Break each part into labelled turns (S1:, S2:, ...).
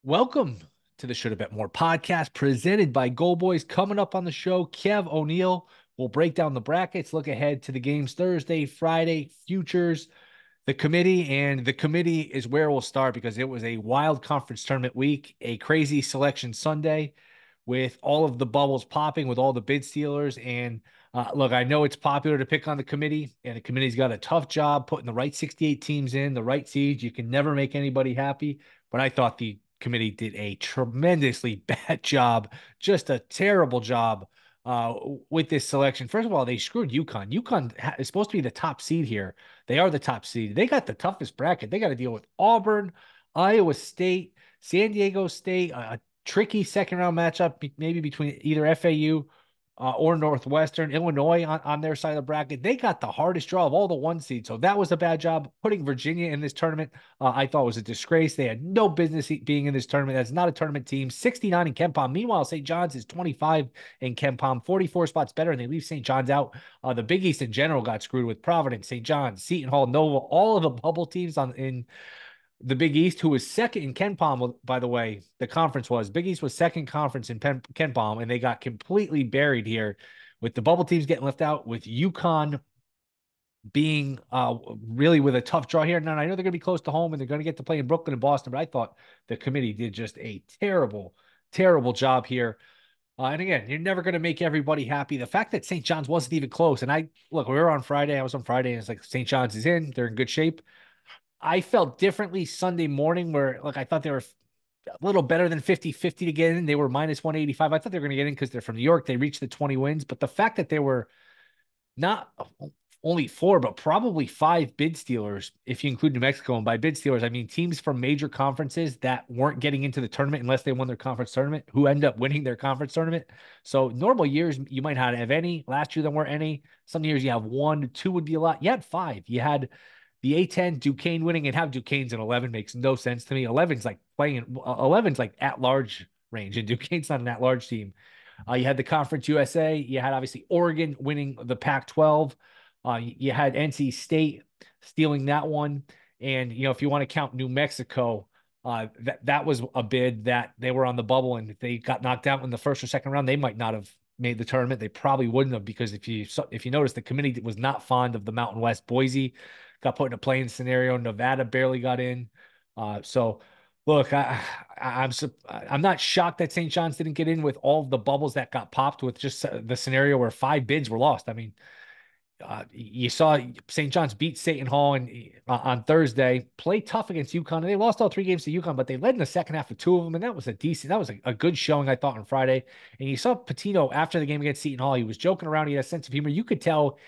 S1: Welcome to the Shoulda Bet More podcast presented by Go Boys. Coming up on the show, Kiev O'Neil will break down the brackets, look ahead to the games Thursday, Friday, futures, the committee, and the committee is where we'll start because it was a wild conference tournament week, a crazy selection Sunday with all of the bubbles popping, with all the bid stealers. And look, I know it's popular to pick on the committee, and the committee's got a tough job putting the right 68 teams in, the right seeds. You can never make anybody happy, but I thought the committee did a tremendously bad job, just a terrible job with this selection. First of all, they screwed UConn. UConn is supposed to be the top seed here. They are the top seed. They got the toughest bracket. They got to deal with Auburn, Iowa State, San Diego State, a tricky second round matchup, maybe between either FAU or Northwestern, Illinois on their side of the bracket. They got the hardest draw of all the one seeds. So that was a bad job. Putting Virginia in this tournament, I thought was a disgrace. They had no business being in this tournament. That's not a tournament team. 69 in KenPom. Meanwhile, St. John's is 25 in KenPom, 44 spots better, and they leave St. John's out. The Big East in general got screwed with Providence, St. John's, Seton Hall, Nova, all of the bubble teams in the Big East, who was second in KenPom, by the way, the conference was. Big East was second conference in KenPom, and they got completely buried here with the bubble teams getting left out, with UConn being really with a tough draw here. Now, I know they're going to be close to home, and they're going to get to play in Brooklyn and Boston, but I thought the committee did just a terrible, terrible job here. And again, you're never going to make everybody happy. The fact that St. John's wasn't even close, and we were on Friday. I was on Friday, and it's like St. John's is in. They're in good shape. I felt differently Sunday morning where, I thought they were a little better than 50-50 to get in. They were minus 185. I thought they were going to get in because they're from New York. They reached the 20 wins. But the fact that they were not only four, but probably five bid stealers, if you include New Mexico. And by bid stealers, I mean teams from major conferences that weren't getting into the tournament unless they won their conference tournament, who end up winning their conference tournament. So normal years, you might not have any. Last year, there weren't any. Some years you have one, two would be a lot. You had five. You had the A10 Duquesne winning, and have Duquesne's in 11 makes no sense to me. 11's like playing 11's like at large range, and Duquesne's not an at large team. You had the Conference USA. You had obviously Oregon winning the Pac-12. You had NC State stealing that one, and if you want to count New Mexico, that was a bid that they were on the bubble, and if they got knocked out in the first or second round, they might not have made the tournament. They probably wouldn't have, because if you notice, the committee was not fond of the Mountain West. Boise got put in a playing scenario. Nevada barely got in. So look, I'm not shocked that St. John's didn't get in with all of the bubbles that got popped with just the scenario where five bids were lost. I mean, you saw St. John's beat Seton Hall on Thursday, play tough against UConn. And they lost all three games to UConn, but they led in the second half of two of them. And that was a good showing, I thought, on Friday. And you saw Patino after the game against Seton Hall. He was joking around. He had a sense of humor. You could tell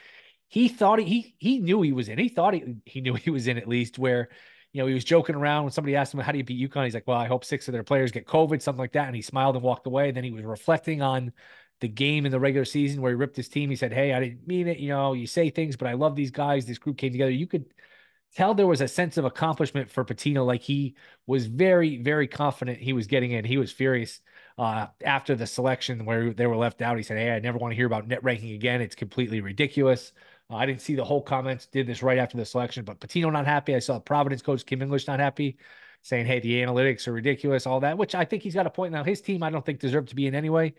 S1: he thought he knew he was in. He thought he knew he was in, at least, where, he was joking around when somebody asked him, how do you beat UConn? He's like, well, I hope six of their players get COVID, something like that. And he smiled and walked away. And then he was reflecting on the game in the regular season where he ripped his team. He said, hey, I didn't mean it. You say things, but I love these guys. This group came together. You could tell there was a sense of accomplishment for Patino. Like, he was very, very confident he was getting in. He was furious after the selection where they were left out. He said, hey, I never want to hear about net ranking again. It's completely ridiculous. I didn't see the whole comments, did this right after the selection, but Patino not happy. I saw Providence coach Kim English not happy, saying, hey, the analytics are ridiculous, all that, which I think he's got a point. Now, his team, I don't think deserved to be in anyway.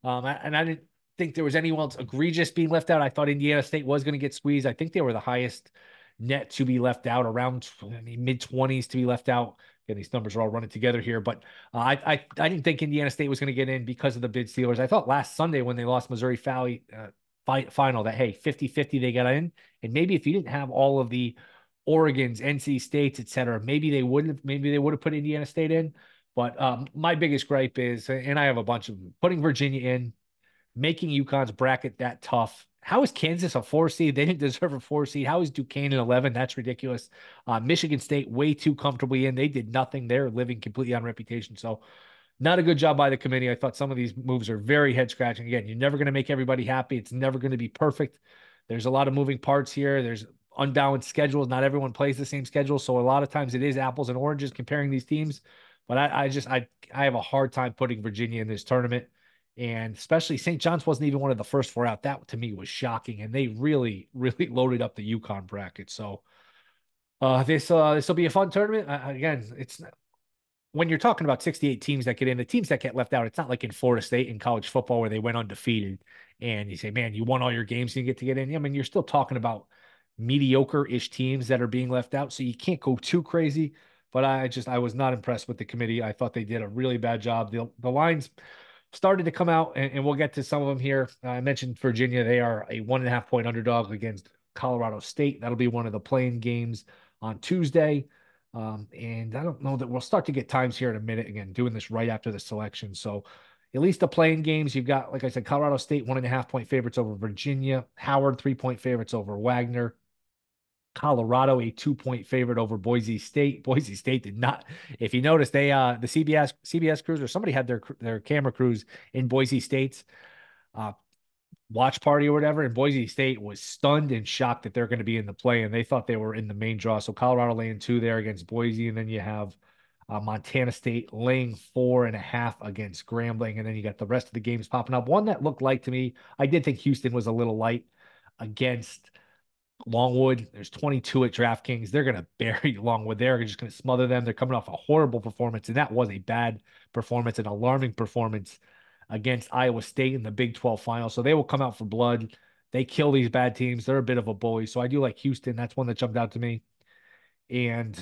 S1: And I didn't think there was anyone else egregious being left out. I thought Indiana State was going to get squeezed. I think they were the highest net to be left out, around mid-20s to be left out. Again, these numbers are all running together here, but I didn't think Indiana State was going to get in because of the bid stealers. I thought last Sunday when they lost Missouri Valley final that, hey, 50-50 they got in, and maybe if you didn't have all of the Oregons, NC States, etc., maybe they would have put Indiana State in. But my biggest gripe is, and I have a bunch of them, putting Virginia in, making UConn's bracket that tough. How is Kansas a 4 seed? They didn't deserve a 4 seed. How is Duquesne an 11? That's ridiculous. Michigan State way too comfortably in. They did nothing. They're living completely on reputation. So not a good job by the committee. I thought some of these moves are very head scratching. Again, you're never going to make everybody happy. It's never going to be perfect. There's a lot of moving parts here. There's unbalanced schedules. Not everyone plays the same schedule. So a lot of times it is apples and oranges comparing these teams. But I have a hard time putting Virginia in this tournament. And especially St. John's wasn't even one of the first four out. That to me was shocking. And they really, really loaded up the UConn bracket. So this will be a fun tournament. Again, when you're talking about 68 teams that get in, the teams that get left out, it's not like in Florida State in college football where they went undefeated and you say, man, you won all your games and you get to get in. I mean, you're still talking about mediocre-ish teams that are being left out, so you can't go too crazy. But I was not impressed with the committee. I thought they did a really bad job. The lines started to come out, and we'll get to some of them here. I mentioned Virginia. They are a 1.5-point underdog against Colorado State. That'll be one of the playing games on Tuesday. And I don't know that we'll start to get times here in a minute. Again, doing this right after the selection. So at least the playing games, you've got, like I said, Colorado State 1.5-point favorites over Virginia, Howard 3-point favorites over Wagner, Colorado a 2-point favorite over Boise State. Boise State did not. If you notice, they the CBS crews or somebody had their camera crews in Boise State's watch party or whatever, and Boise State was stunned and shocked that they're going to be in the play, and they thought they were in the main draw. So Colorado laying 2 there against Boise, and then you have Montana State laying 4.5 against Grambling, and then you got the rest of the games popping up. One that looked light to me, I did think Houston was a little light against Longwood. There's 22 at DraftKings. They're going to bury Longwood. They're just going to smother them. They're coming off a horrible performance, and that was a bad performance, an alarming performance against Iowa State in the Big 12 final. So they will come out for blood. They kill these bad teams. They're a bit of a bully. So I do like Houston. That's one that jumped out to me. And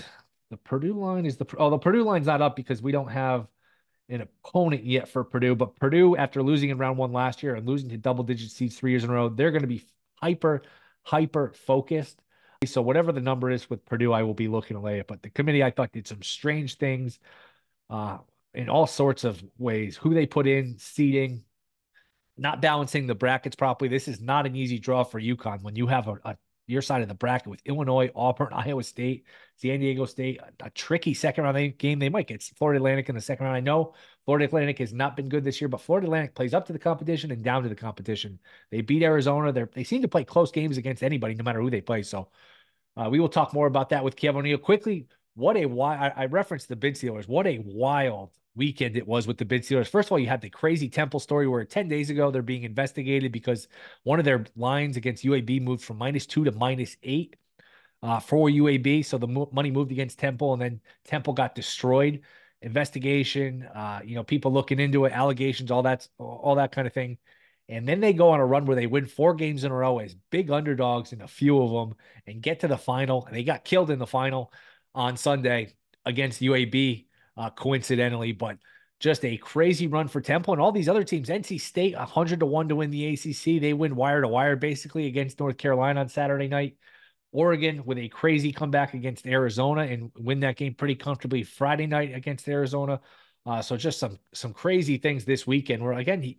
S1: the Purdue line is the Purdue line's not up because we don't have an opponent yet for Purdue. But Purdue, after losing in round 1 last year and losing to double-digit seeds 3 years in a row, they're going to be hyper focused. So whatever the number is with Purdue, I will be looking to lay it. But the committee, I thought, did some strange things in all sorts of ways. Who they put in, seeding, not balancing the brackets properly. This is not an easy draw for UConn when you have your side of the bracket with Illinois, Auburn, Iowa State, San Diego State, a tricky second round game. They might get Florida Atlantic in the second round. I know Florida Atlantic has not been good this year, but Florida Atlantic plays up to the competition and down to the competition. They beat Arizona. They seem to play close games against anybody, no matter who they play. So we will talk more about that with Kiev O'Neil. Quickly, I referenced the bid Steelers. What a wild weekend it was with the bid Steelers. First of all, you had the crazy Temple story where 10 days ago they're being investigated because one of their lines against UAB moved from -2 to -8 for UAB. So the money moved against Temple, and then Temple got destroyed. Investigation, people looking into it, allegations, all that kind of thing. And then they go on a run where they win 4 games in a row as big underdogs in a few of them and get to the final. And they got killed in the final on Sunday against UAB, coincidentally, but just a crazy run for Temple and all these other teams. NC State 100-1 to win the ACC. They win wire to wire basically against North Carolina on Saturday night. Oregon with a crazy comeback against Arizona and win that game pretty comfortably Friday night against Arizona. So just some crazy things this weekend where, again,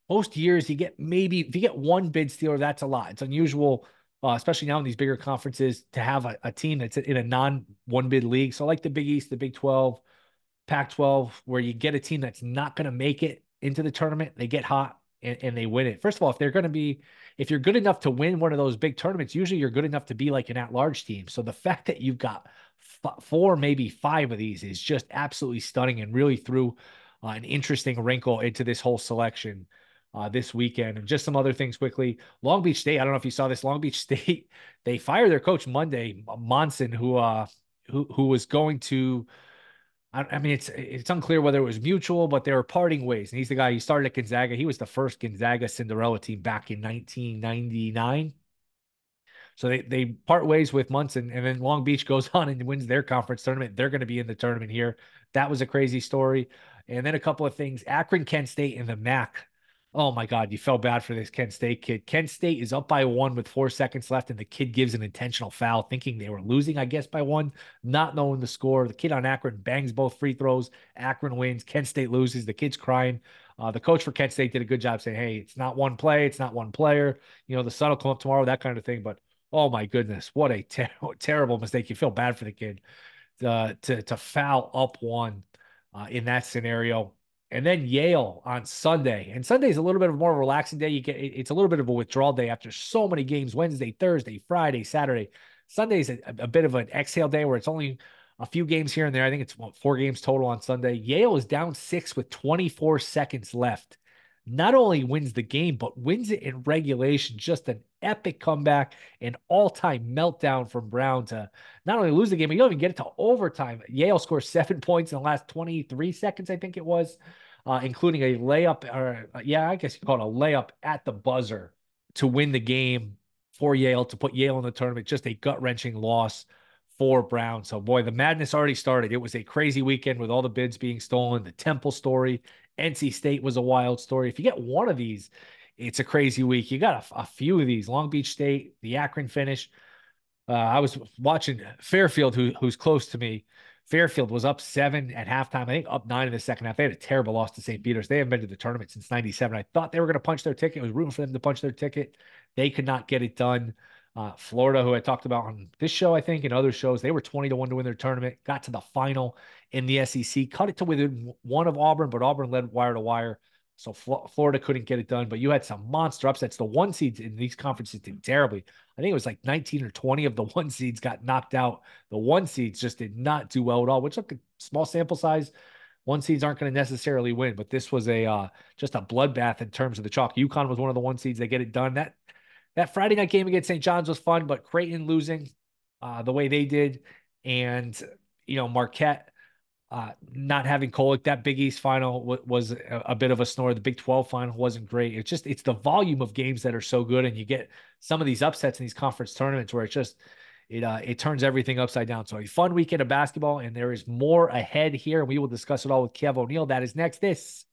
S1: most years you get maybe, if you get one bid Steeler, that's a lot. It's unusual, especially now in these bigger conferences, to have a team that's in a non-one bid league. So like the Big East, the Big 12, Pac-12, where you get a team that's not going to make it into the tournament, they get hot and they win it. First of all, if you're good enough to win one of those big tournaments, usually you're good enough to be like an at-large team. So the fact that you've got 4, maybe 5 of these is just absolutely stunning and really threw an interesting wrinkle into this whole selection this weekend. And just some other things quickly. Long Beach State, I don't know if you saw this. Long Beach State, they fired their coach Monday, Monson, who was going to, I mean, it's unclear whether it was mutual, but they were parting ways. And he's the guy, he started at Gonzaga. He was the first Gonzaga Cinderella team back in 1999. So they part ways with Munson, and then Long Beach goes on and wins their conference tournament. They're going to be in the tournament here. That was a crazy story. And then a couple of things. Akron, Kent State, in the MAC. Oh, my God, you felt bad for this Kent State kid. Kent State is up by 1 with 4 seconds left, and the kid gives an intentional foul, thinking they were losing, I guess, by 1, not knowing the score. The kid on Akron bangs both free throws. Akron wins. Kent State loses. The kid's crying. The coach for Kent State did a good job saying, hey, it's not one play. It's not one player. The sun will come up tomorrow, that kind of thing. But, oh, my goodness, what a terrible mistake. You feel bad for the kid to foul up 1 in that scenario. And then Yale on Sunday. And Sunday is a little bit of a more relaxing day. It's a little bit of a withdrawal day after so many games, Wednesday, Thursday, Friday, Saturday. Sunday is a bit of an exhale day where it's only a few games here and there. I think it's 4 games total on Sunday. Yale is down 6 with 24 seconds left. not only wins the game, but wins it in regulation. Just an epic comeback, an all-time meltdown from Brown to not only lose the game, but you don't even get it to overtime. Yale scores 7 points in the last 23 seconds, I think it was, including a layup, or yeah, I guess you call it a layup at the buzzer to win the game for Yale, to put Yale in the tournament. Just a gut-wrenching loss for Brown. So, boy, the madness already started. It was a crazy weekend with all the bids being stolen, the Temple story. NC State was a wild story. If you get one of these, it's a crazy week. You got a few of these. Long Beach State, the Akron finish. I was watching Fairfield, who's close to me. Fairfield was up 7 at halftime. I think up 9 in the second half. They had a terrible loss to St. Peter's. They haven't been to the tournament since '97. I thought they were going to punch their ticket. I was rooting for them to punch their ticket. They could not get it done. Florida, who I talked about on this show, I think, and other shows, they were 20-1 to win their tournament, got to the final in the SEC, cut it to within one of Auburn, but Auburn led wire to wire. So Florida couldn't get it done, but you had some monster upsets. The one seeds in these conferences did terribly. I think it was like 19 or 20 of the one seeds got knocked out. The one seeds just did not do well at all, which, look, a small sample size. One seeds aren't going to necessarily win, but this was a just a bloodbath in terms of the chalk. UConn was one of the one seeds. They get it done. That Friday night game against St. John's was fun, but Creighton losing the way they did, and Marquette not having Kolek, that Big East final was a bit of a snore. The Big 12 final wasn't great. It's the volume of games that are so good, and you get some of these upsets in these conference tournaments where it turns everything upside down. So a fun weekend of basketball, and there is more ahead here, and we will discuss it all with Kiev O'Neil. That is next. This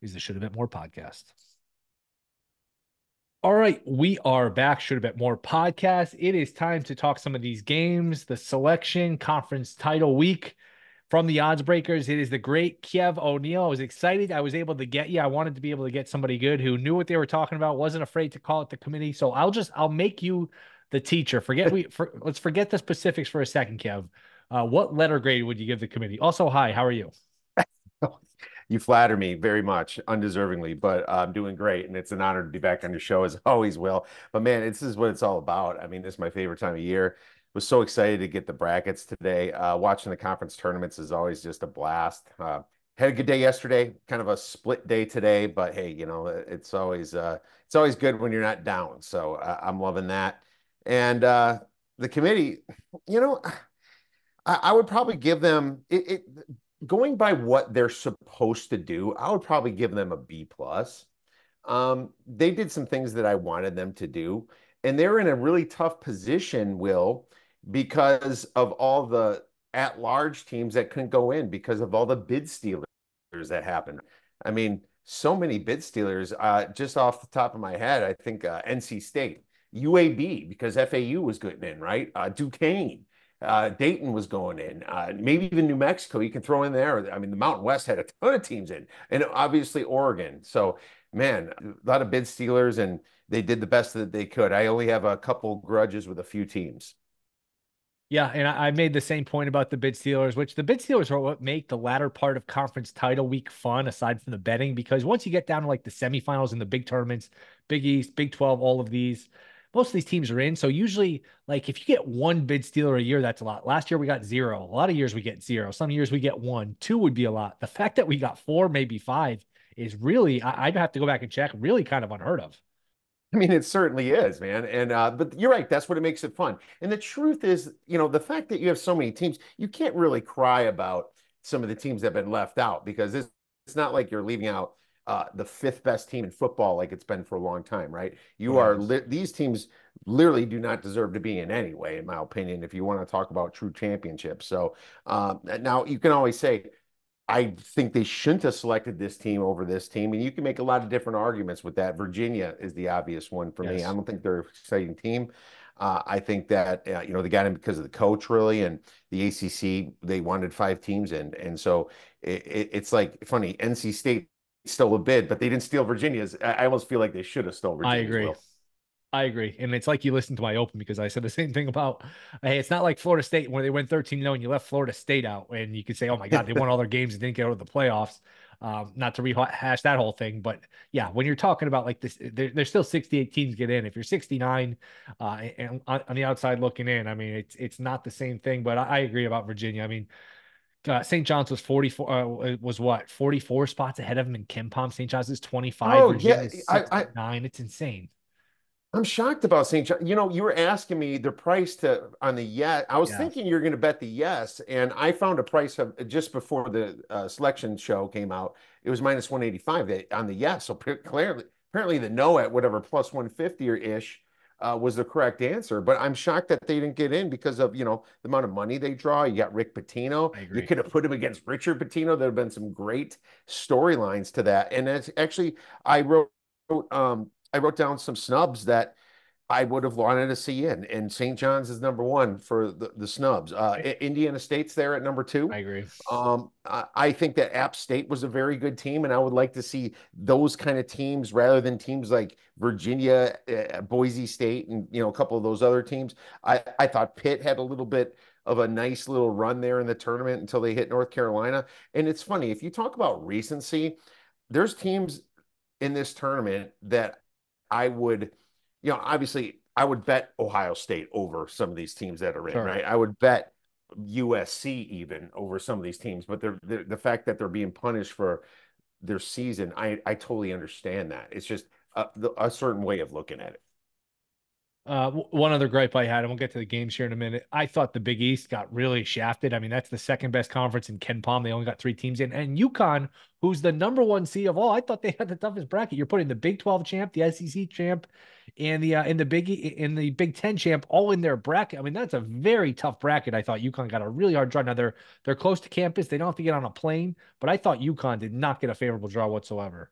S1: is the Shoulda Bet More podcast. All right, we are back. Shoulda Bet More podcast. It is time to talk some of these games, the selection conference title week from the OddsBreakers. It is the great Kiev O'Neil. I was excited. I was able to get you. I wanted to be able to get somebody good who knew what they were talking about, wasn't afraid to call it the committee. So I'll make you the teacher. Let's forget the specifics for a second, Kev. What letter grade would you give the committee? Also, hi, how are you?
S2: You flatter me very much, undeservingly, but I'm doing great, and it's an honor to be back on your show as always, Will. But man, this is what it's all about. I mean, this is my favorite time of year. Was so excited to get the brackets today. Watching the conference tournaments is always just a blast. Had a good day yesterday, kind of a split day today, but hey, it's always good when you're not down. So I'm loving that. And the committee, you know, I would probably give them it going by what they're supposed to do. I would probably give them a B plus. They did some things that I wanted them to do, and they're in a really tough position, Will, because of all the at-large teams that couldn't go in because of all the bid stealers that happened. I mean, so many bid stealers. Just off the top of my head, I think NC State, UAB, because FAU was getting in, right? Duquesne. Dayton was going in, maybe even New Mexico. You can throw in there. I mean, the Mountain West had a ton of teams in, and obviously Oregon. So, man, a lot of bid stealers, and they did the best that they could. I only have a couple grudges with a few teams.
S1: Yeah, and I made the same point about the bid stealers, which the bid stealers are what make the latter part of conference title week fun, aside from the betting, because once you get down to like the semifinals and the big tournaments, Big East, Big 12, all of these, most of these teams are in. So usually, like, if you get one bid stealer a year, that's a lot. Last year we got 0. A lot of years we get 0. Some years we get 1. 2 would be a lot. The fact that we got 4, maybe 5, is really, I'd have to go back and check, really kind of unheard of.
S2: I mean, it certainly is, man. And but you're right, that's what it makes it fun. And the truth is, the fact that you have so many teams, you can't really cry about some of the teams that have been left out, because it's not like you're leaving out the 5th best team in football like it's been for a long time, right? These teams literally do not deserve to be in any way, in my opinion, if you want to talk about true championships. So now you can always say, I think they shouldn't have selected this team over this team. And you can make a lot of different arguments with that. Virginia is the obvious one for me. I don't think they're an exciting team. I think that, they got in because of the coach, really. And the ACC, they wanted 5 teams in. And so it's like funny. NC State stole a bid, but they didn't steal Virginia's. I almost feel like they should have stole Virginia's.
S1: I agree.
S2: Will.
S1: I agree. And it's like you listened to my open, because I said the same thing about, hey, it's not like Florida State where they went 13-0 and you left Florida State out. And you could say, oh my God, they won all their games and didn't get out of the playoffs. Not to rehash that whole thing. But yeah, when you're talking about like this, there's still 68 teams get in. If you're 69 and on the outside looking in, I mean, it's not the same thing. But I agree about Virginia. I mean, St. John's was 44. It was what 44 spots ahead of him in Ken Palm. St. John's is 25.
S2: Oh yeah,
S1: Virginia's
S2: I
S1: 69. It's insane.
S2: I'm shocked about St. John. You know, you were asking me the price to on the yes. I was
S1: Yes,
S2: thinking you're going to bet the yes, and I found a price of just before the selection show came out. It was minus 185 on the yes. So clearly, apparently the no at whatever plus 150 or ish was the correct answer. But I'm shocked that they didn't get in because of the amount of money they draw. You got Rick Pitino.
S1: I
S2: You
S1: agree.
S2: could have put him against Richard Pitino. There have been some great storylines to that. And it's actually I wrote. I wrote down some snubs that I would have wanted to see in, and St. John's is number one for the snubs. Indiana State's there at number
S1: I
S2: two.
S1: agree.
S2: I think that App State was a very good team, and I would like to see those kind of teams rather than teams like Virginia, Boise State, and a couple of those other teams. I thought Pitt had a little bit of a nice little run there in the tournament until they hit North Carolina. And it's funny if you talk about recency, there's teams in this tournament that I would, obviously I would bet Ohio State over some of these teams that are in,
S1: Sure.
S2: right? I would bet USC even over some of these teams, but the fact that they're being punished for their season, I totally understand that. It's just a certain way of looking at it.
S1: One other gripe I had, and we'll get to the games here in a minute. I thought the Big East got really shafted. I mean, that's the second best conference in Ken Palm. They only got three teams in. And UConn, who's the number one seed of all, I thought they had the toughest bracket. You're putting the Big 12 champ, the SEC champ, and the Big 10 champ all in their bracket. I mean, that's a very tough bracket. I thought UConn got a really hard draw. Now they're close to campus. They don't have to get on a plane, but I thought UConn did not get a favorable draw whatsoever.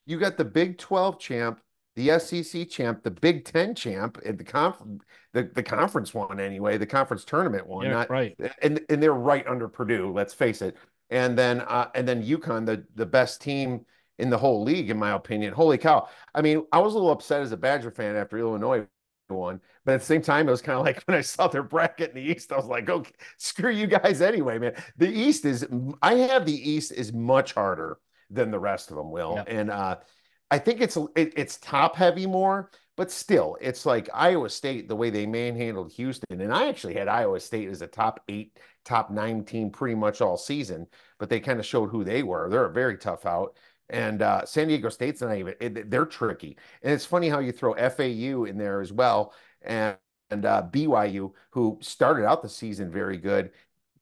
S2: You got the Big 12 champ, the SEC champ, the Big 10 champ, and the conference one anyway, the conference tournament one,
S1: Yeah,
S2: not
S1: right.
S2: and they're right under Purdue, let's face it. And then UConn, the best team in the whole league, in my opinion. Holy cow. I mean, I was a little upset as a Badger fan after Illinois won, but at the same time, it was kind of like when I saw their bracket in the East, I was like, okay, screw you guys anyway, man. I have the East is much harder than the rest of them will.
S1: Yeah.
S2: And I think it's top heavy more, but still, it's like Iowa State, the way they manhandled Houston. And I actually had Iowa State as a top eight, top nine team pretty much all season, but they kind of showed who they were. They're a very tough out. And San Diego State's not even, they're tricky. And it's funny how you throw FAU in there as well. And BYU, who started out the season very good,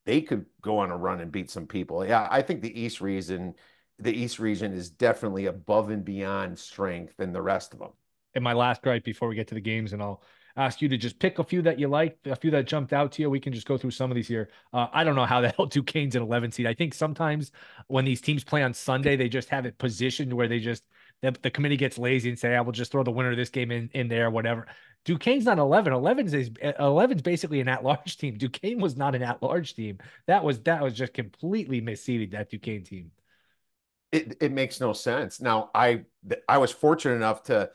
S2: they could go on a run and beat some people. Yeah, I think the East region is definitely above and beyond strength than the rest of them.
S1: And my last gripe before we get to the games, and I'll ask you to just pick a few that you like, a few that jumped out to you. We can just go through some of these here. I don't know how the hell Duquesne's an 11 seed. I think sometimes when these teams play on Sunday, they just have it positioned where the committee gets lazy and say, I will just throw the winner of this game in there, whatever. Duquesne's not 11. 11's basically an at-large team. Duquesne was not an at-large team. That was just completely misseeded, that Duquesne team.
S2: It makes no sense. Now, I was fortunate enough to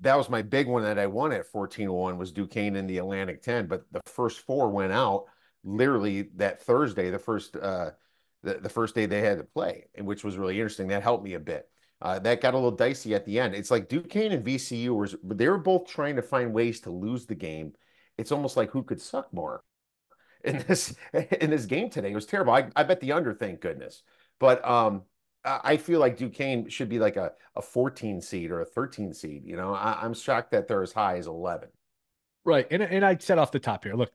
S2: that was my big one that I won at 14-1 was Duquesne in the Atlantic 10, but the first four went out literally that Thursday, the first day they had to play, and which was really interesting. That helped me a bit. That got a little dicey at the end. It's like Duquesne and VCU they were both trying to find ways to lose the game. It's almost like who could suck more in this game today. It was terrible. I bet the under, thank goodness. But I feel like Duquesne should be like a 14 seed or a 13 seed. I'm shocked that they're as high as 11.
S1: Right. And I said off the top here, look,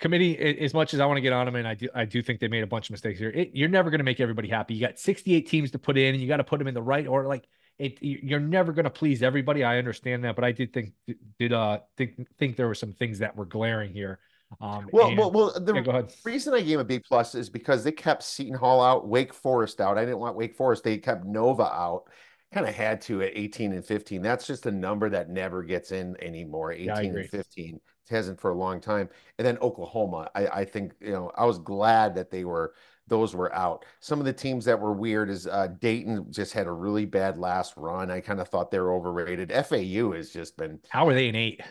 S1: committee, as much as I want to get on them, and I do think they made a bunch of mistakes here. You're never going to make everybody happy. You got 68 teams to put in, and you got to put them in the right order. Like you're never going to please everybody. I understand that, but I did think there were some things that were glaring here.
S2: Well,
S1: And
S2: well, well,
S1: yeah,
S2: the
S1: go ahead.
S2: reason I gave a B plus is because they kept Seton Hall out, Wake Forest out. I didn't want Wake Forest. They kept Nova out. Kind of had to at 18 and 15. That's just a number that never gets in anymore.
S1: Yeah, I
S2: 18 and
S1: agree.
S2: 15. It hasn't for a long time. And then Oklahoma. I think, I was glad that those were out. Some of the teams that were weird is Dayton just had a really bad last run. I kind of thought they were overrated. FAU has just been
S1: How are they an 8?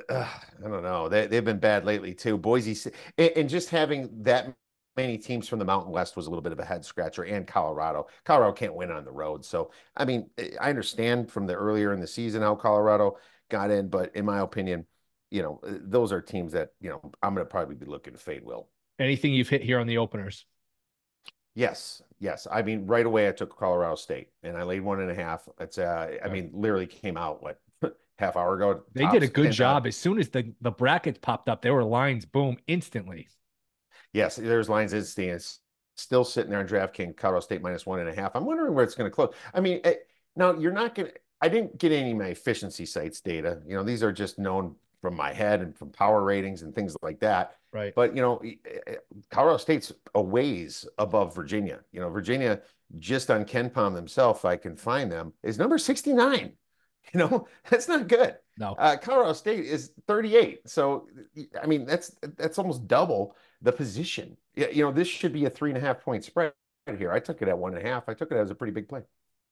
S2: I don't know. They've been bad lately too. Boise and just having that many teams from the Mountain West was a little bit of a head scratcher. And Colorado. Colorado can't win on the road. So I mean, I understand from the earlier in the season how Colorado got in, but in my opinion, those are teams that I'm going to probably be looking to fade. Will
S1: Anything you've hit here on the openers?
S2: Yes, yes. I mean, right away I took Colorado State and I laid 1.5. It's I
S1: Yeah.
S2: mean, literally came out what half hour ago
S1: They did a
S2: tops.
S1: good
S2: And
S1: job. As soon as the brackets popped up, there were lines, boom, instantly.
S2: yes, there's lines in stands still sitting there on DraftKings, Colorado State -1.5. I'm wondering where it's going to close. I mean, now you're not going to, I didn't get any of my efficiency sites data. These are just known from my head and from power ratings and things like that.
S1: Right.
S2: But, Colorado State's a ways above Virginia. Virginia, just on Ken Palm themselves, if I can find them, is number 69. That's not good.
S1: No,
S2: Colorado State is 38. So, I mean, that's almost double the position. Yeah, this should be a 3.5 point spread here. I took it at 1.5. I took it as a pretty big play.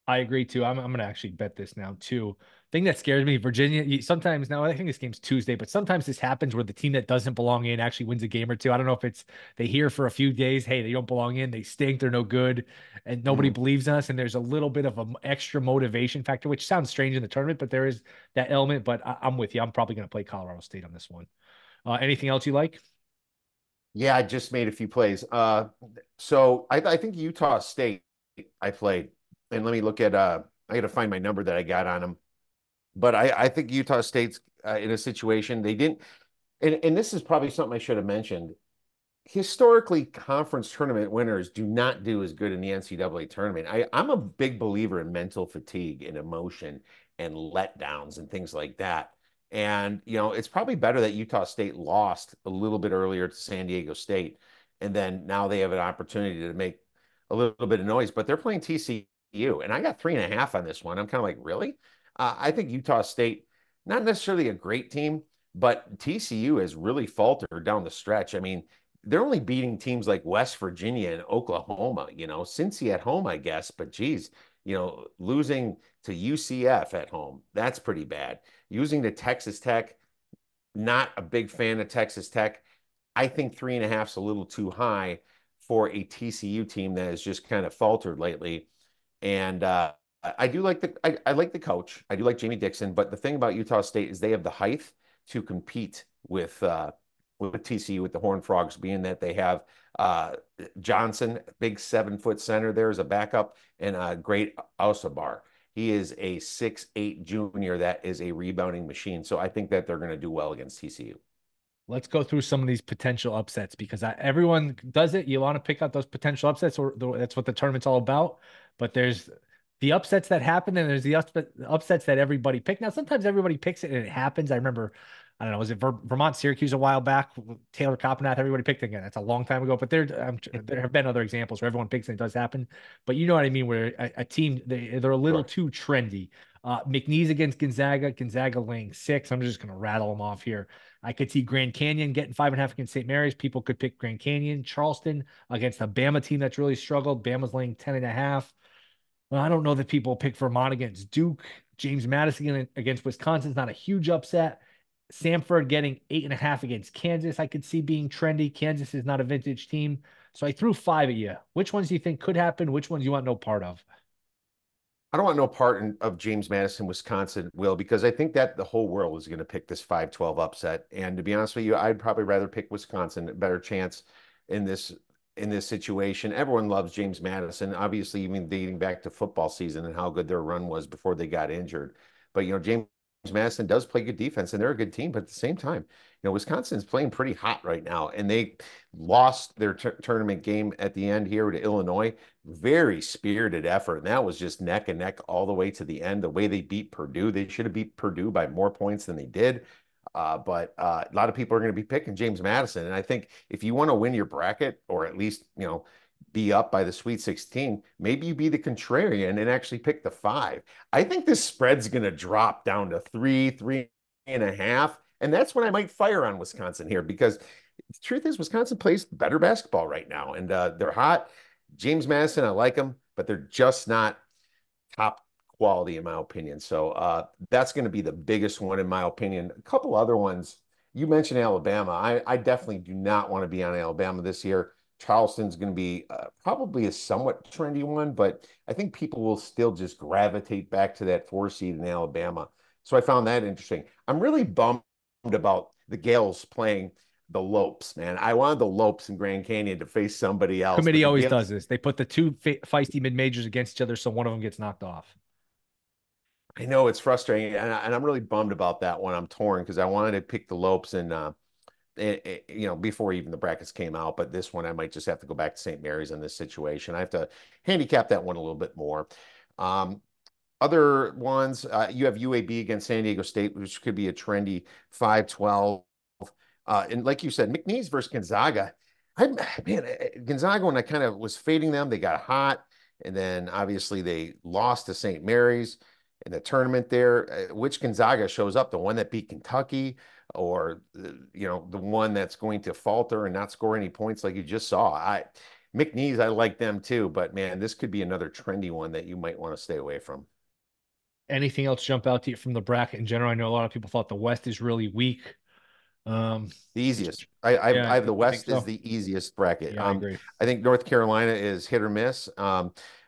S1: I agree too. I'm going to actually bet this now too. Thing that scares me, Virginia, sometimes now I think this game's Tuesday, but sometimes this happens where the team that doesn't belong in actually wins a game or two. I don't know if it's they hear for a few days, hey, they don't belong in, they stink, they're no good, and nobody
S2: Mm.
S1: believes in us. And there's a little bit of an extra motivation factor, which sounds strange in the tournament, but there is that element. But I'm with you. I'm probably going to play Colorado State on this one. Anything else you like?
S2: Yeah, I just made a few plays. So I think Utah State I played, and let me look at. I got to find my number that I got on them, but I think Utah State's in a situation they didn't, and this is probably something I should have mentioned. Historically, conference tournament winners do not do as good in the NCAA tournament. I'm a big believer in mental fatigue and emotion and letdowns and things like that. And, it's probably better that Utah State lost a little bit earlier to San Diego State. And then now they have an opportunity to make a little bit of noise, but they're playing TCU. And I got 3.5 on this one. I'm kind of like, really? I think Utah State, not necessarily a great team, but TCU has really faltered down the stretch. I mean, they're only beating teams like West Virginia and Oklahoma, Cincy at home, I guess, but geez, losing to UCF at home, that's pretty bad. Using to Texas Tech, not a big fan of Texas Tech. I think 3.5 is a little too high for a TCU team that has just kind of faltered lately. And I do like I like the coach. I do like Jamie Dixon, but the thing about Utah State is they have the height to compete with TCU with the Horned Frogs, being that they have Johnson, big 7-foot center there as a backup, and a great Osabar. He is a 6'8" junior that is a rebounding machine. So I think that they're going to do well against TCU.
S1: Let's go through some of these potential upsets because everyone does it. You want to pick out those potential upsets, or that's what the tournament's all about. But there's the upsets that happen, and there's the upsets that everybody pick. Now, sometimes everybody picks it and it happens. I remember, I don't know, was it Vermont Syracuse a while back? Taylor Coppanath, everybody picked it again. That's a long time ago. But there have been other examples where everyone picks and it does happen. But you know what I mean, where a team they're a little
S2: Sure.
S1: too trendy. McNeese against Gonzaga, Gonzaga laying 6. I'm just going to rattle them off here. I could see Grand Canyon getting 5.5 against St. Mary's. People could pick Grand Canyon. Charleston against a Bama team that's really struggled. Bama's laying 10.5. Well, I don't know that people pick Vermont against Duke. James Madison against Wisconsin's not a huge upset. Samford getting 8.5 against Kansas, I could see being trendy. Kansas is not a vintage team. So I threw 5 at you. Which ones do you think could happen? Which ones you want no part of?
S2: I don't want no part of James Madison, Wisconsin, Will, because I think that the whole world is going to pick this 5-12 upset. And to be honest with you, I'd probably rather pick Wisconsin, a better chance in this situation. Everyone loves James Madison, obviously, even dating back to football season and how good their run was before they got injured. But James Madison does play good defense, and they're a good team. But at the same time, Wisconsin's playing pretty hot right now, and they lost their tournament game at the end here to Illinois. Very spirited effort, and that was just neck and neck all the way to the end. The way they beat Purdue, they should have beat Purdue by more points than they did. But a lot of people are going to be picking James Madison, and I think if you want to win your bracket, or at least be up by the Sweet 16, maybe you be the contrarian and actually pick the 5. I think this spread's going to drop down to 3.5, and that's when I might fire on Wisconsin here, because the truth is Wisconsin plays better basketball right now, and they're hot. James Madison, I like them, but they're just not top quality in my opinion. So that's going to be the biggest one in my opinion. A couple other ones. You mentioned Alabama. I definitely do not want to be on Alabama this year. Charleston's going to be probably a somewhat trendy one, but I think people will still just gravitate back to that 4 seed in Alabama. So I found that interesting. I'm really bummed about the Gales playing the Lopes, man. I wanted the Lopes in Grand Canyon to face somebody else, but
S1: Committee
S2: to be
S1: always
S2: able
S1: does this. They put the two feisty mid majors against each other, so one of them gets knocked off.
S2: I know it's frustrating, and I'm really bummed about that one. I'm torn because I wanted to pick the Lopes and before even the brackets came out, but this one I might just have to go back to St. Mary's in this situation. I have to handicap that one a little bit more. Um, Other ones, you have UAB against San Diego State, which could be a trendy 5-12. And like you said, McNeese versus Gonzaga. Gonzaga, when I kind of was fading them, they got hot. And then obviously they lost to St. Mary's in the tournament there. Which Gonzaga shows up? The one that beat Kentucky or, the one that's going to falter and not score any points like you just saw? McNeese, I like them too, but man, this could be another trendy one that you might want to stay away from.
S1: Anything else jump out to you from the bracket in general? I know a lot of people thought the West is really weak. Um,
S2: The easiest. I
S1: yeah,
S2: have the
S1: you think
S2: West is
S1: so?
S2: the easiest bracket.
S1: Yeah, I agree.
S2: I think North Carolina is hit or miss.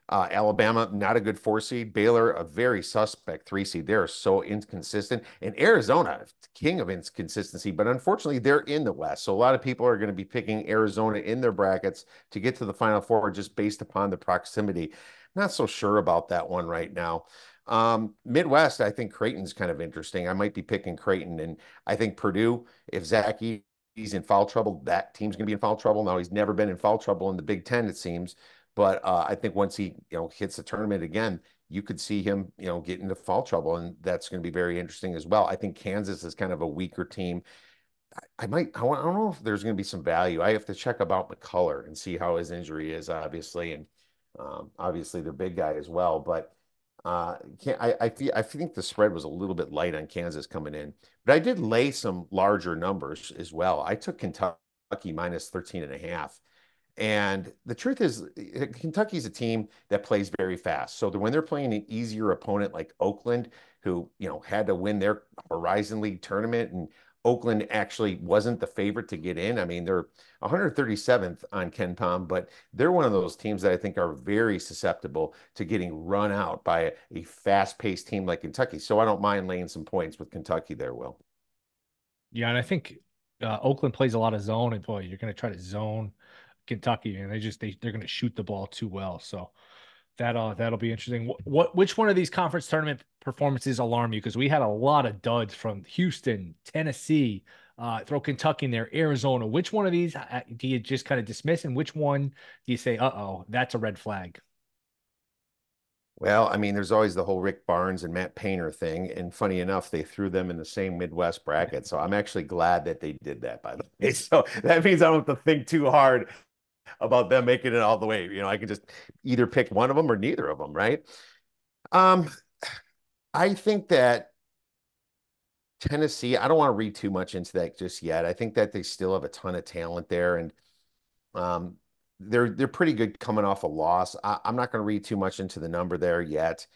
S2: Alabama, not a good 4 seed. Baylor, a very suspect 3 seed. They're so inconsistent. And Arizona, king of inconsistency, but unfortunately, they're in the West. So a lot of people are going to be picking Arizona in their brackets to get to the Final Four just based upon the proximity. Not so sure about that one right now. Midwest, I think Creighton's kind of interesting. I might be picking Creighton, and I think Purdue, if Zach Edey's in foul trouble, that team's going to be in foul trouble. Now he's never been in foul trouble in the Big Ten, it seems, but I think once he hits the tournament again, you could see him get into foul trouble, and that's going to be very interesting as well. I think Kansas is kind of a weaker team. I don't know if there's going to be some value. I have to check about McCullough and see how his injury is, obviously, and obviously their big guy as well. But I think the spread was a little bit light on Kansas coming in, but I did lay some larger numbers as well. I took Kentucky minus 13 and a half. And the truth is, Kentucky's a team that plays very fast. So when they're playing an easier opponent like Oakland, who had to win their Horizon League tournament, and Oakland actually wasn't the favorite to get in. I mean, they're 137th on KenPom, but they're one of those teams that I think are very susceptible to getting run out by a fast-paced team like Kentucky. So I don't mind laying some points with Kentucky there, Will.
S1: Yeah, and I think Oakland plays a lot of zone, and boy, you're going to try to zone Kentucky, and they're going to shoot the ball too well. So that'll be interesting. Which one of these conference tournament performances alarm you? Because we had a lot of duds from Houston, Tennessee, throw Kentucky in there, Arizona. Which one of these do you just kind of dismiss, and which one do you say, "Uh-oh, that's a red flag"?
S2: Well, I mean, there's always the whole Rick Barnes and Matt Painter thing. And funny enough, they threw them in the same Midwest bracket. So I'm actually glad that they did that, by the way. So that means I don't have to think too hard about them making it all the way. I can just either pick one of them or neither of them, right? Um, I think that Tennessee, I don't want to read too much into that just yet. I think that they still have a ton of talent there, and um, they're pretty good coming off a loss. I'm not going to read too much into the number there yet.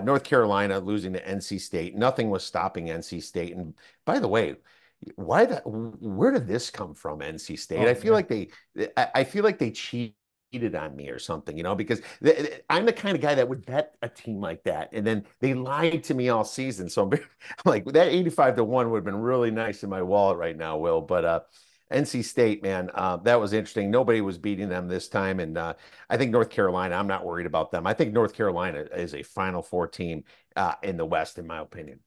S2: North Carolina losing to NC State. Nothing was stopping NC State. And by the way, where did this come from, NC State?
S1: Oh man,
S2: I feel like they cheated on me or something, because I'm the kind of guy that would bet a team like that. And then they lied to me all season. So I'm like, that 85-1 would have been really nice in my wallet right now, Will. But NC State, man, that was interesting. Nobody was beating them this time. And I think North Carolina, I'm not worried about them. I think North Carolina is a Final Four team in the West, in my opinion.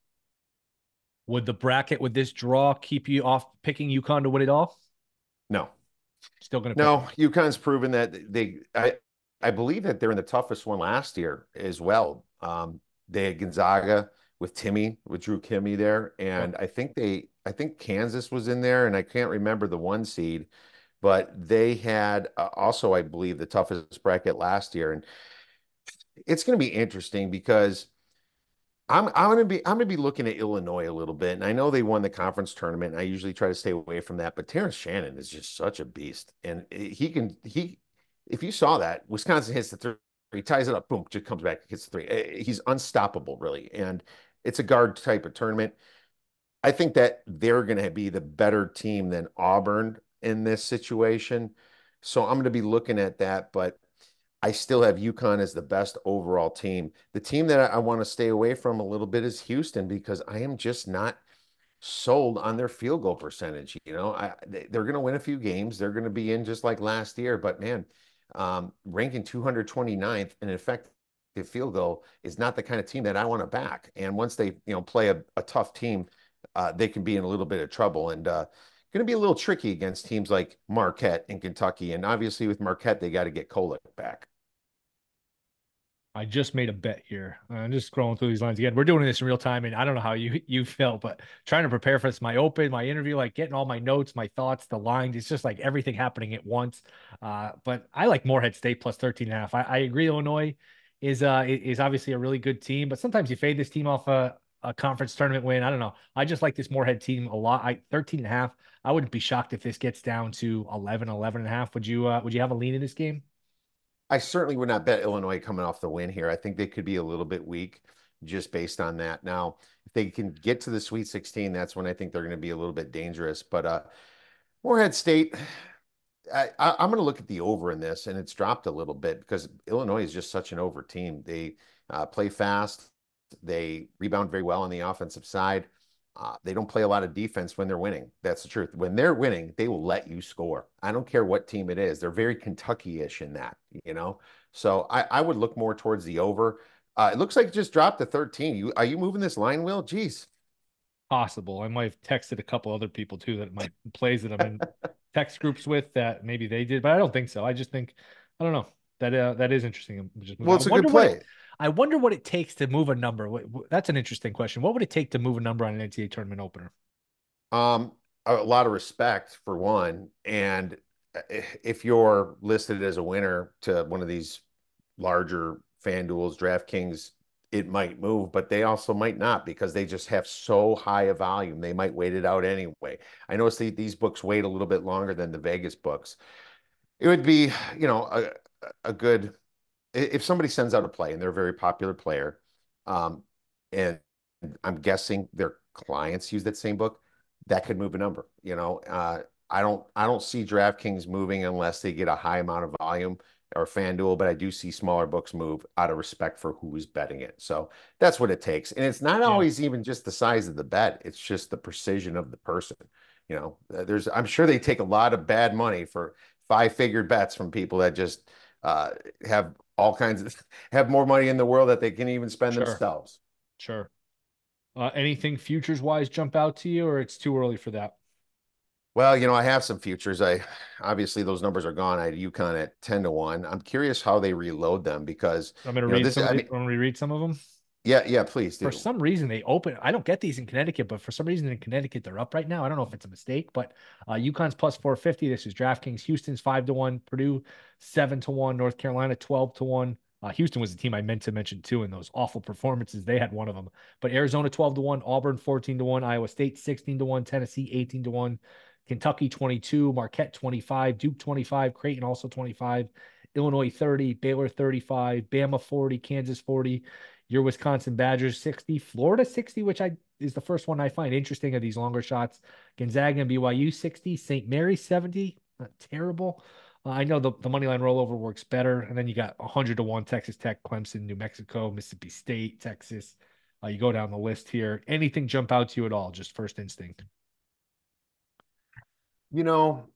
S1: would the bracket with this draw keep you off picking UConn to win it all?
S2: No.
S1: Still going to pick
S2: No,
S1: them.
S2: UConn's proven that I believe that they're in the toughest one last year as well. They had Gonzaga with Drew Kimmy there,
S1: Yep.
S2: and I think Kansas was in there, and I can't remember the 1 seed, but they had also, I believe, the toughest bracket last year, and it's going to be interesting because I'm gonna be looking at Illinois a little bit, and I know they won the conference tournament. And I usually try to stay away from that, but Terrence Shannon is just such a beast, and he if you saw that Wisconsin hits the three, he ties it up, boom, just comes back, hits the three. He's unstoppable, really, and it's a guard type of tournament. I think that they're going to be the better team than Auburn in this situation, so I'm going to be looking at that, but. I still have UConn as the best overall team. The team that I want to stay away from a little bit is Houston because I am just not sold on their field goal percentage. They're going to win a few games. They're going to be in just like last year. But man, ranking 229th in effective field goal is not the kind of team that I want to back. And once they, play a tough team, they can be in a little bit of trouble. And going to be a little tricky against teams like Marquette and Kentucky. And obviously with Marquette, they got to get Kolek back.
S1: I just made a bet here. I'm just scrolling through these lines again. We're doing this in real time, and I don't know how you felt, but trying to prepare for this, my open, my interview, like getting all my notes, my thoughts, the lines. It's just like everything happening at once. But I like Morehead State plus 13 and a half. I agree. Illinois is obviously a really good team, but sometimes you fade this team off a conference tournament win. I don't know. I just like this Morehead team a lot. 13 and a half. I wouldn't be shocked if this gets down to 11 and a half. Would you have a lean in this game?
S2: I certainly would not bet Illinois coming off the win here. I think they could be a little bit weak just based on that. Now, if they can get to the Sweet 16, that's when I think they're going to be a little bit dangerous. But Morehead State, I'm going to look at the over in this, and it's dropped a little bit because Illinois is just such an over team. They play fast, they rebound very well on the offensive side. They don't play a lot of defense when they're winning. That's the truth. When they're winning, they will let you score. I don't care what team it is. They're very Kentucky-ish in that. So I would look more towards the over. It looks like it just dropped to 13. Are you moving this line, Will? Jeez.
S1: Possible. I might have texted a couple other people too that my plays that I'm in text groups with that maybe they did, but I don't think so. I just think I don't know that is interesting.
S2: Well, it's a good play.
S1: I wonder what it takes to move a number. That's an interesting question. What would it take to move a number on an NCAA tournament opener?
S2: Um, a lot of respect for one, and if you're listed as a winner to one of these larger FanDuel's, DraftKings, it might move, but they also might not because they just have so high a volume. They might wait it out anyway. I noticed these books wait a little bit longer than the Vegas books. It would be, a good if somebody sends out a play and they're a very popular player, and I'm guessing their clients use that same book, that could move a number. I don't see DraftKings moving unless they get a high amount of volume or FanDuel, but I do see smaller books move out of respect for who is betting it. So that's what it takes. And it's not
S1: Yeah,
S2: always even just the size of the bet, it's just the precision of the person. I'm sure they take a lot of bad money for five-figure bets from people that just have all kinds of have more money in the world that they can even spend
S1: sure,
S2: themselves.
S1: sure. Anything futures wise jump out to you, or it's too early for that?
S2: Well, I have some futures. I obviously those numbers are gone. I had UConn at 10-1. I'm curious how they reload them because
S1: I'm going to read
S2: this.
S1: some of
S2: I
S1: the.
S2: mean,
S1: I'm going to reread some of them.
S2: yeah, please
S1: For
S2: do.
S1: some reason they open. I don't get these in Connecticut, but for some reason in Connecticut they're up right now. I don't know if it's a mistake, but UConn's plus 450. This is DraftKings. Houston's 5-1. Purdue 7-1. North Carolina 12-1. Houston was the team I meant to mention too in those awful performances. They had one of them. But Arizona 12-1. Auburn 14-1. Iowa State 16-1. Tennessee 18-1. Kentucky 22. Marquette 25. Duke 25. Creighton also 25. Illinois 30. Baylor 35. Bama 40. Kansas 40. Your Wisconsin Badgers 60, Florida 60, which is the first one I find interesting of these longer shots. Gonzaga and BYU 60, St. Mary's 70, not terrible. I know the money line rollover works better, and then you got 100-1 Texas Tech, Clemson, New Mexico, Mississippi State, Texas. You go down the list here. Anything jump out to you at all? Just first instinct.
S2: You know,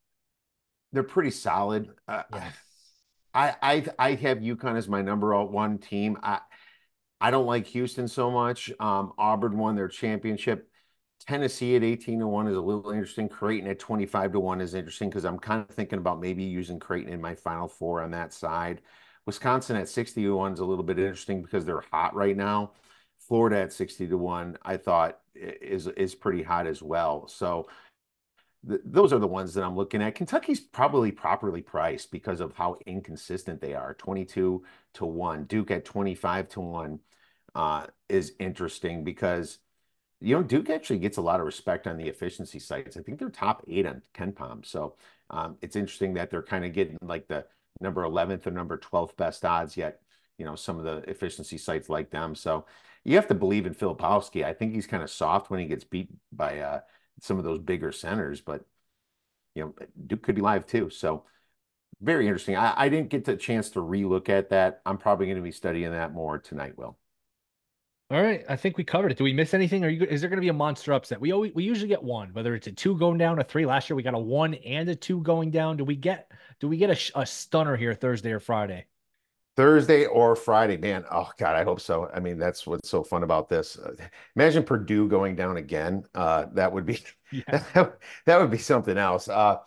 S2: they're pretty solid.
S1: Yeah.
S2: I have UConn as my number one team. I don't like Houston so much. Auburn won their championship. Tennessee at 18-1 is a little interesting. Creighton at 25-1 is interesting because I'm kind of thinking about maybe using Creighton in my final four on that side. Wisconsin at 60-1 is a little bit interesting because they're hot right now. Florida at 60-1, I thought is pretty hot as well. So those are the ones that I'm looking at. Kentucky's probably properly priced because of how inconsistent they are. 22-1. Duke at 25-1 is interesting because Duke actually gets a lot of respect on the efficiency sites. I think they're top 8 on KenPom. So it's interesting that they're kind of getting like the number 11th or number 12th best odds, yet some of the efficiency sites like them. So you have to believe in Filipowski. I think he's kind of soft when he gets beat by some of those bigger centers, but Duke could be live too. So very interesting. I didn't get the chance to relook at that. I'm probably going to be studying that more tonight, Will.
S1: All right, I think we covered it. Do we miss anything? Is there going to be a monster upset? We usually get one, whether it's a two going down, a three. Last year we got a one and a two going down. Do we get a stunner here Thursday or Friday?
S2: Thursday or Friday, man. Oh God, I hope so. I mean, that's what's so fun about this. Imagine Purdue going down again. That would be
S1: Yeah,
S2: that would be something else. I'm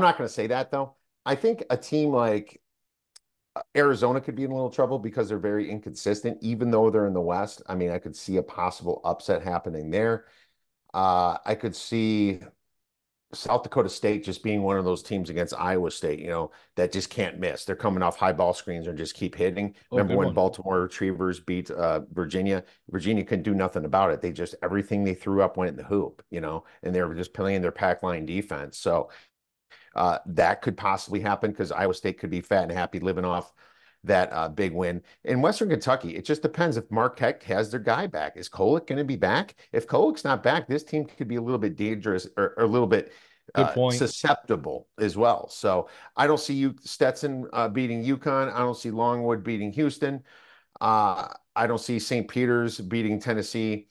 S2: not going to say that though. I think a team like Arizona could be in a little trouble because they're very inconsistent, even though they're in the West. I mean, I could see a possible upset happening there. I could see South Dakota State just being one of those teams against Iowa State, that just can't miss. They're coming off high ball screens and just keep hitting.
S1: oh,
S2: Remember
S1: good
S2: when
S1: one.
S2: Baltimore Retrievers beat Virginia? Virginia couldn't do nothing about it. They just everything they threw up went in the hoop, and they were just playing their pack line defense. So that could possibly happen because Iowa State could be fat and happy living off that big win. In Western Kentucky, it just depends if Marquette has their guy back. Is Kolek going to be back? If Kolek's not back, this team could be a little bit dangerous or a little bit
S1: Good point.
S2: susceptible as well. So I don't see you Stetson beating UConn. I don't see Longwood beating Houston. I don't see St. Peter's beating Tennessee,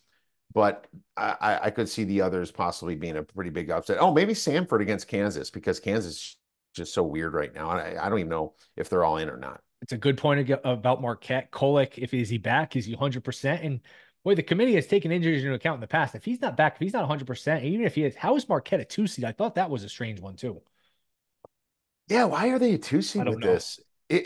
S2: but I could see the others possibly being a pretty big upset. Oh, maybe Samford against Kansas because Kansas is just so weird right now. I don't even know if they're all in or not.
S1: It's a good point about Marquette. Kolek, if is he back? Is he 100%? And boy, the committee has taken injuries into account in the past. If he's not back, if he's not 100%, even if he is, how is Marquette a two seed? I thought that was a strange one too.
S2: Yeah, why are they a two
S1: I
S2: seed
S1: don't
S2: with
S1: know.
S2: this?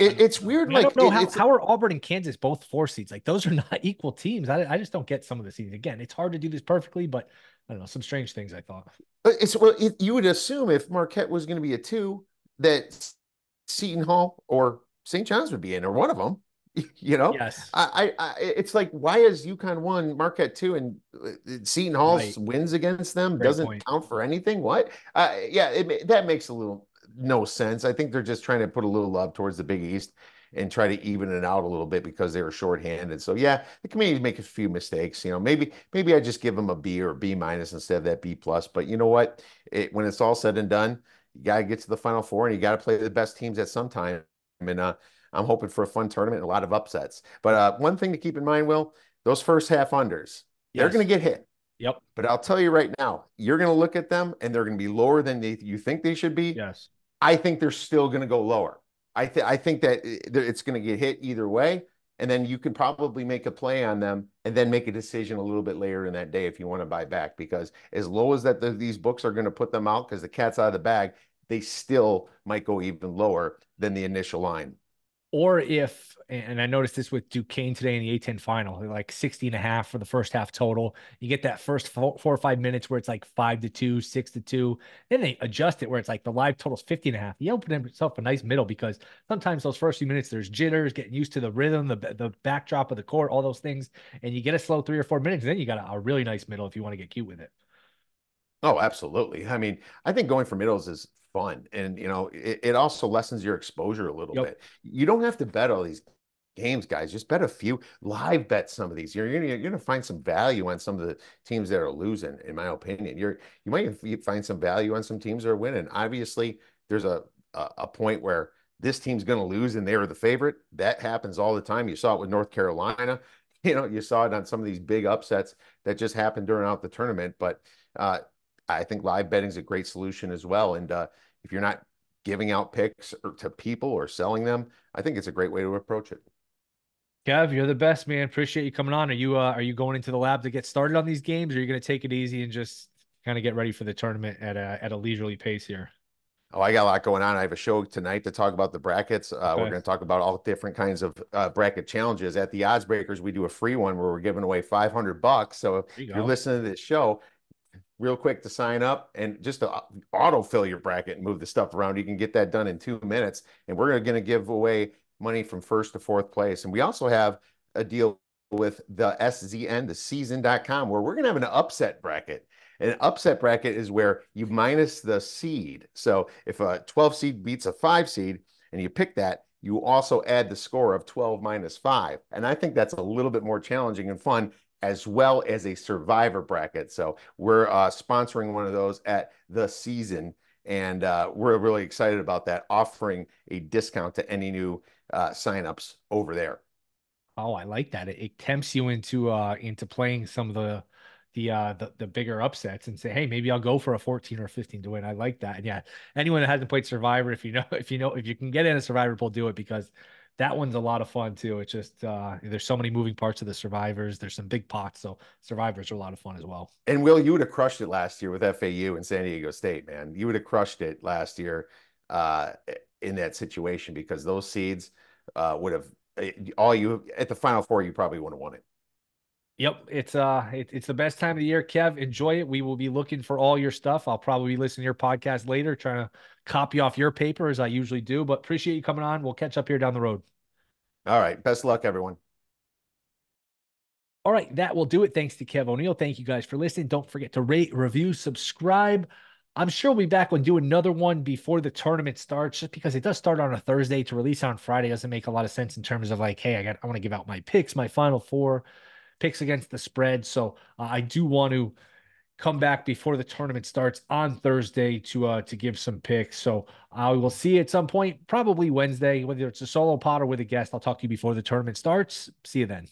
S1: I don't
S2: It's
S1: know.
S2: weird.
S1: And I
S2: Like
S1: don't know how are Auburn and Kansas both four seeds? Like those are not equal teams. I just don't get some of the seeds. Again, it's hard to do this perfectly, but I don't know, some strange things I thought.
S2: you would assume if Marquette was going to be a two, that Seton Hall or St. John's would be in, or one of them. You know,
S1: Yes.
S2: it's like why is UConn one, Marquette two, and Seton Hall
S1: Right.
S2: wins against them
S1: Great
S2: doesn't
S1: point.
S2: count for anything? What? Yeah, that makes a little no sense. I think they're just trying to put a little love towards the Big East and try to even it out a little bit because they were shorthanded. So yeah, the committees make a few mistakes. Maybe I just give them a B or a B minus instead of that B plus. But you know what? When it's all said and done, you got to get to the Final Four and you got to play the best teams at some time. And I'm hoping for a fun tournament and a lot of upsets. But one thing to keep in mind, Will, those first half unders, they're going
S1: Yes.
S2: to get hit.
S1: Yep.
S2: But I'll tell you right now, you're going to look at them and they're going to be lower than you think they should be.
S1: Yes.
S2: I think they're still going to go lower. I think that it's going to get hit either way, and then you can probably make a play on them and then make a decision a little bit later in that day if you want to buy back. Because as low as these books are going to put them out because the cat's out of the bag, they still might go even lower than the initial line.
S1: Or if, and I noticed this with Duquesne today in the A10 final, like 60 and a half for the first half total. You get that first 4 or 5 minutes where it's like 5-2, 6-2. Then they adjust it where it's like the live total's 50 and a half. You open himself a nice middle because sometimes those first few minutes there's jitters, getting used to the rhythm, the backdrop of the court, all those things. And you get a slow 3 or 4 minutes. And then you got a really nice middle if you want to get cute with it.
S2: Oh, absolutely. I mean, I think going for middles is fun. And, it also lessens your exposure a little
S1: Yep.
S2: bit. You don't have to bet all these games, guys. Just bet a few. Live bet some of these. You're gonna find some value on some of the teams that are losing, in my opinion. You might find some value on some teams that are winning. Obviously, there's a point where this team's gonna lose and they were the favorite. That happens all the time. You saw it with North Carolina. You saw it on some of these big upsets that just happened during out the tournament. But uh, I think live betting is a great solution as well. And if you're not giving out picks to people or selling them, I think it's a great way to approach it.
S1: Kev, you're the best, man. Appreciate you coming on. Are you going into the lab to get started on these games, or are you going to take it easy and just kind of get ready for the tournament at a leisurely pace here?
S2: Oh, I got a lot going on. I have a show tonight to talk about the brackets. We're
S1: Okay,
S2: going to talk about all different kinds of bracket challenges. At the OddsBreakers, we do a free one where we're giving away $500. So
S1: there you
S2: if you're
S1: go.
S2: listening to this show, real quick to sign up and just to autofill your bracket and move the stuff around. You can get that done in 2 minutes. And we're going to give away money from first to fourth place. And we also have a deal with the SZN, the season.com, where we're going to have an upset bracket. An upset bracket is where you minus the seed. So if a 12 seed beats a 5 seed and you pick that, you also add the score of 12 minus 5. And I think that's a little bit more challenging and fun as well as a survivor bracket. So we're sponsoring one of those at the season. And we're really excited about that, offering a discount to any new signups over there.
S1: Oh, I like that. It tempts you into playing some of the bigger upsets and say, hey, maybe I'll go for a 14 or 15 to win. I like that. And yeah, anyone that hasn't played Survivor, if you can get in a Survivor pool, do it because that one's a lot of fun too. It's just there's so many moving parts of the Survivors. There's some big pots, so Survivors are a lot of fun as well.
S2: And Will, you would have crushed it last year with FAU and San Diego State, man. You would have crushed it last year uh, in that situation because those seeds would have all you at the Final Four. You probably would have won it.
S1: Yep, it's the best time of the year, Kev. Enjoy it. We will be looking for all your stuff. I'll probably be listening to your podcast later, trying to copy off your paper as I usually do. But appreciate you coming on. We'll catch up here down the road.
S2: All right. Best luck, everyone.
S1: All right, that will do it. Thanks to Kev O'Neil. Thank you guys for listening. Don't forget to rate, review, subscribe. I'm sure we'll be back and do another one before the tournament starts, just because it does start on a Thursday. To release on Friday doesn't make a lot of sense in terms of like, hey, I want to give out my picks, my final four picks against the spread. So I do want to come back before the tournament starts on Thursday to give some picks. So I will see you at some point, probably Wednesday, whether it's a solo pod or with a guest. I'll talk to you before the tournament starts. See you then.